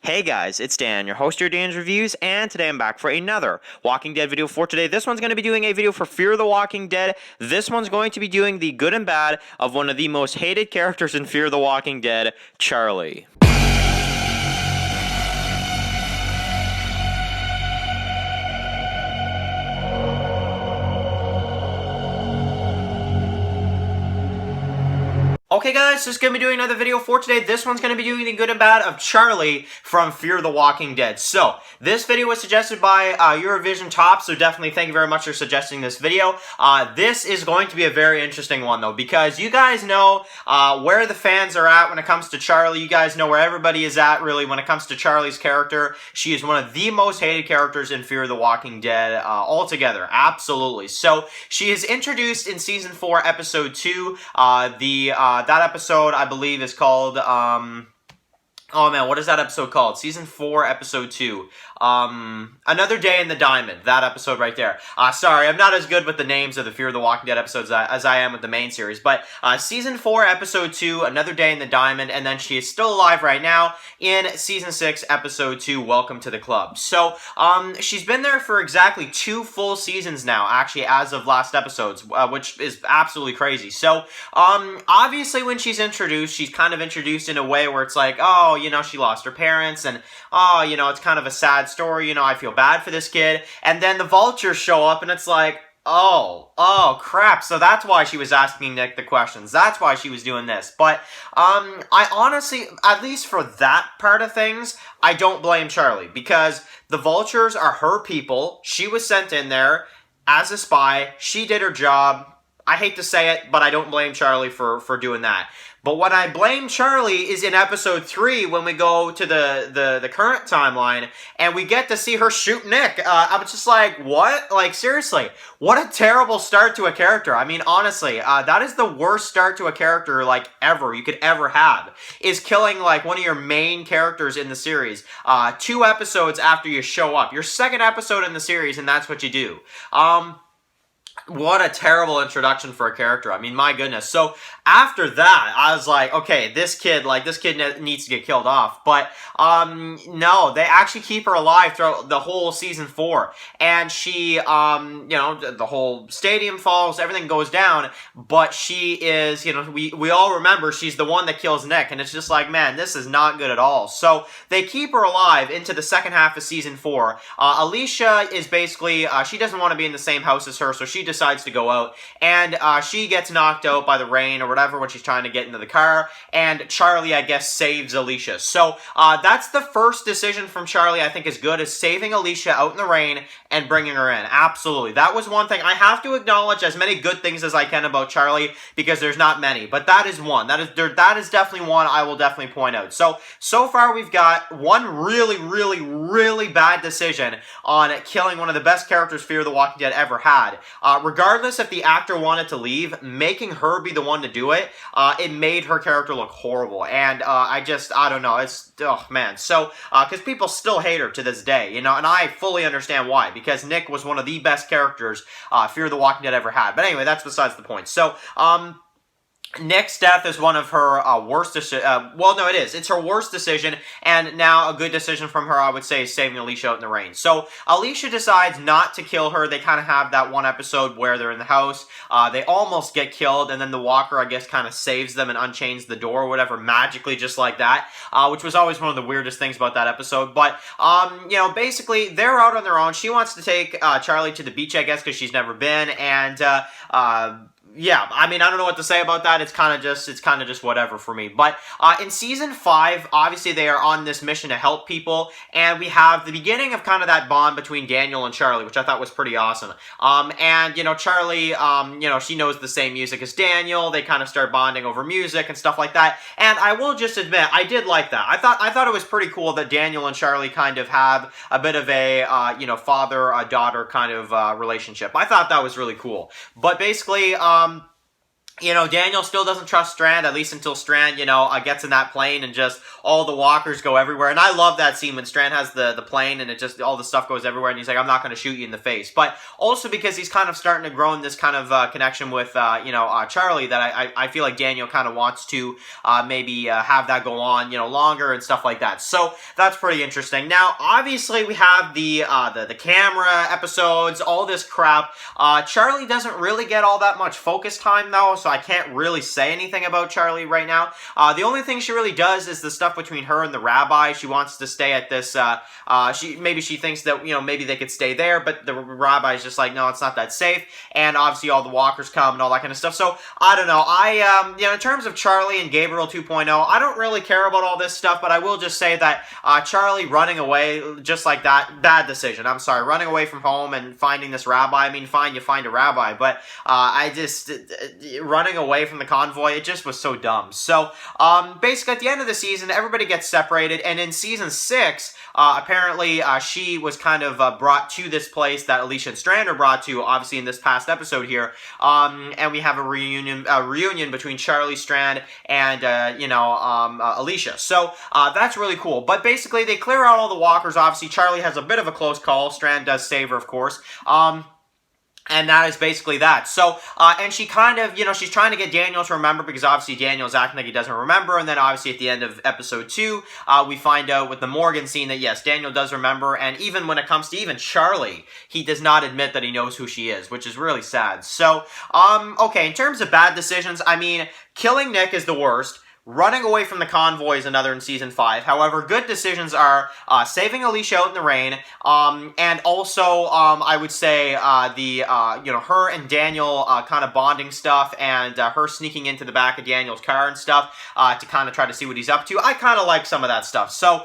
Hey guys, it's Dan, your host of Dan's Reviews, and today I'm back for another Walking Dead video for today. This one's going to be doing a video for Fear the Walking Dead. This one's going to be doing the good and bad of one of the most hated characters in Fear the Walking Dead, Charlie. Okay guys, so it's going to be doing another video for today. This one's going to be doing the good and bad of Charlie from Fear the Walking Dead. So, this video was suggested by Eurovision Top, so definitely thank you very much for suggesting this video. This is going to be a very interesting one though, because you guys know where the fans are at when it comes to Charlie. You guys know where everybody is at really when it comes to Charlie's character. She is one of the most hated characters in Fear the Walking Dead altogether, absolutely. So, she is introduced in Season 4, Episode 2, that episode, I believe, is called, oh man, what is that episode called? Season 4, Episode 2. Another Day in the Diamond. That episode right there. Sorry, I'm not as good with the names of the Fear the Walking Dead episodes as I am with the main series. But Season 4, Episode 2, Another Day in the Diamond. And then she is still alive right now in Season 6, Episode 2, Welcome to the Club. So, she's been there for exactly 2 full seasons now, actually, as of last episodes, which is absolutely crazy. So, obviously when she's introduced, she's kind of introduced in a way where it's like, oh, you know, she lost her parents, and, oh, you know, it's kind of a sad story, you know, I feel bad for this kid, and then the vultures show up, and it's like, oh, crap, so that's why she was asking Nick the questions, that's why she was doing this, but, I honestly, at least for that part of things, I don't blame Charlie, because the vultures are her people, she was sent in there as a spy, she did her job. I hate to say it, but I don't blame Charlie for doing that. But when I blame Charlie is in Episode 3 when we go to the current timeline and we get to see her shoot Nick. I was just like, what? Like, seriously, what a terrible start to a character. I mean, honestly, that is the worst start to a character, like, ever, you could ever have, is killing, like, one of your main characters in the series 2 episodes after you show up. Your second episode in the series, and that's what you do. What a terrible introduction for a character. I mean, my goodness. So, after that, I was like, okay, this kid needs to get killed off. But, no, they actually keep her alive throughout the whole Season 4. And she, you know, the whole stadium falls, everything goes down. But she is, you know, we all remember she's the one that kills Nick. And it's just like, man, this is not good at all. So, they keep her alive into the second half of Season 4. Alicia is basically, she doesn't want to be in the same house as her, so she decides to go out, and she gets knocked out by the rain or whatever when she's trying to get into the car, and Charlie, I guess, saves Alicia. So, that's the first decision from Charlie I think is good, is saving Alicia out in the rain and bringing her in. Absolutely. That was one thing. I have to acknowledge as many good things as I can about Charlie, because there's not many, but that is one. That is definitely one I will definitely point out. So far we've got one really bad decision on killing one of the best characters Fear the Walking Dead ever had. Regardless if the actor wanted to leave, making her be the one to do it, it made her character look horrible. And I don't know, it's, oh man. So, because people still hate her to this day, you know, and I fully understand why, because Nick was one of the best characters Fear the Walking Dead ever had. But anyway, that's besides the point. So, Nick's death is one of her worst decisions. Well, no, it is. It's her worst decision, and now a good decision from her, I would say, is saving Alicia out in the rain. So, Alicia decides not to kill her. They kind of have that one episode where they're in the house. They almost get killed, and then the walker, I guess, kind of saves them and unchains the door or whatever, magically, just like that, which was always one of the weirdest things about that episode. But, you know, basically, they're out on their own. She wants to take Charlie to the beach, I guess, because she's never been, and, yeah, I mean, I don't know what to say about that. It's kind of just whatever for me. But in Season 5, obviously they are on this mission to help people, and we have the beginning of kind of that bond between Daniel and Charlie, which I thought was pretty awesome. And, you know, Charlie, you know, she knows the same music as Daniel. They kind of start bonding over music and stuff like that. And I will just admit, I did like that. I thought it was pretty cool that Daniel and Charlie kind of have a bit of a, you know, father-daughter kind of relationship. I thought that was really cool. But basically, you know, Daniel still doesn't trust Strand, at least until Strand, you know, gets in that plane and just all the walkers go everywhere. And I love that scene when Strand has the plane and it just, all the stuff goes everywhere and he's like, I'm not going to shoot you in the face. But also because he's kind of starting to grow in this kind of connection with, you know, Charlie, that I feel like Daniel kind of wants to maybe have that go on, you know, longer and stuff like that. So that's pretty interesting. Now, obviously, we have the camera episodes, all this crap. Charlie doesn't really get all that much focus time, though, so I can't really say anything about Charlie right now. The only thing she really does is the stuff between her and the rabbi. She wants to stay at this, maybe she thinks that, you know, maybe they could stay there, but the rabbi's just like, no, it's not that safe, and obviously all the walkers come and all that kind of stuff. So, I don't know, you know, in terms of Charlie and Gabriel 2.0, I don't really care about all this stuff, but I will just say that, Charlie running away, just like that, bad decision. I'm sorry, running away from home and finding this rabbi, I mean, fine, you find a rabbi, but, running away from the convoy, it just was so dumb. So, basically, at the end of the season, everybody gets separated, and in season 6, apparently, she was kind of brought to this place that Alicia and Strand are brought to, obviously, in this past episode here, and we have a reunion between Charlie, Strand, and, you know, Alicia. So, that's really cool. But basically, they clear out all the walkers. Obviously, Charlie has a bit of a close call. Strand does save her, of course. And that is basically that. So, and she kind of, you know, she's trying to get Daniel to remember because obviously Daniel's acting like he doesn't remember. And then obviously at the end of episode 2, we find out with the Morgan scene that yes, Daniel does remember. And even when it comes to even Charlie, he does not admit that he knows who she is, which is really sad. So, okay, in terms of bad decisions, I mean, killing Nick is the worst. Running away from the convoy is another in season 5. However, good decisions are saving Alicia out in the rain, and also I would say you know, her and Daniel kind of bonding stuff, and her sneaking into the back of Daniel's car and stuff to kind of try to see what he's up to. I kind of like some of that stuff. So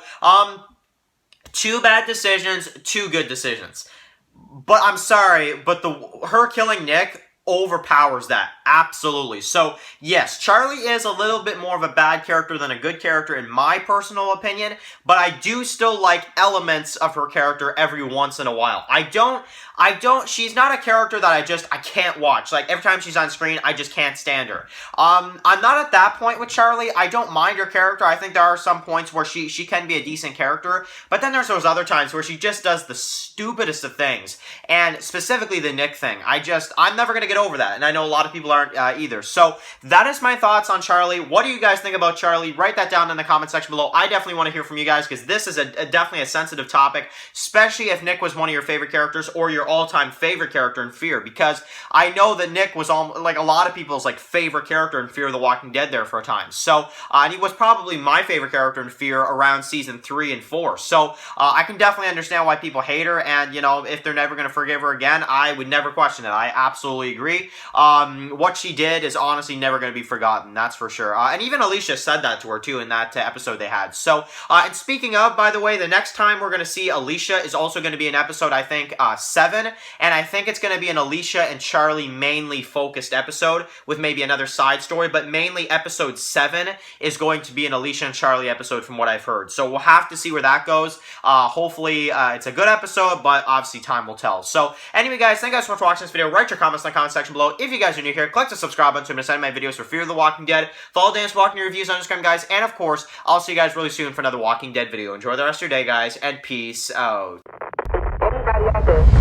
2 bad decisions, 2 good decisions. But I'm sorry, but her killing Nick overpowers that. Absolutely. So, yes, Charlie is a little bit more of a bad character than a good character in my personal opinion, but I do still like elements of her character every once in a while. She's not a character that I can't watch. Like, every time she's on screen, I just can't stand her. I'm not at that point with Charlie. I don't mind her character. I think there are some points where she can be a decent character, but then there's those other times where she just does the stupidest of things, and specifically the Nick thing. I'm never going to get over that, and I know a lot of people aren't either. So, that is my thoughts on Charlie. What do you guys think about Charlie? Write that down in the comment section below. I definitely want to hear from you guys, because this is definitely a sensitive topic, especially if Nick was one of your favorite characters, or your all-time favorite character in Fear, because I know that Nick was like a lot of people's like favorite character in Fear the Walking Dead there for a time. So, and he was probably my favorite character in Fear around season 3 and 4. So, I can definitely understand why people hate her, and, you know, if they're never going to forgive her again, I would never question it. I absolutely agree. What she did is honestly never going to be forgotten, that's for sure. And even Alicia said that to her, too, in that episode they had. So, and speaking of, by the way, the next time we're going to see Alicia is also going to be an episode, I think, 7, and I think it's going to be an Alicia and Charlie mainly focused episode, with maybe another side story, but mainly episode 7 is going to be an Alicia and Charlie episode from what I've heard. So we'll have to see where that goes. Hopefully, it's a good episode, but obviously time will tell. So, anyway, guys, thank you guys so much for watching this video. Write your comments in the comment section below. If you guys are new here, click the subscribe button to miss any of my videos for Fear the Walking Dead. Follow Dance Walking reviews on Instagram, guys, and of course, I'll see you guys really soon for another Walking Dead video. Enjoy the rest of your day, guys, and peace out. Anybody out there?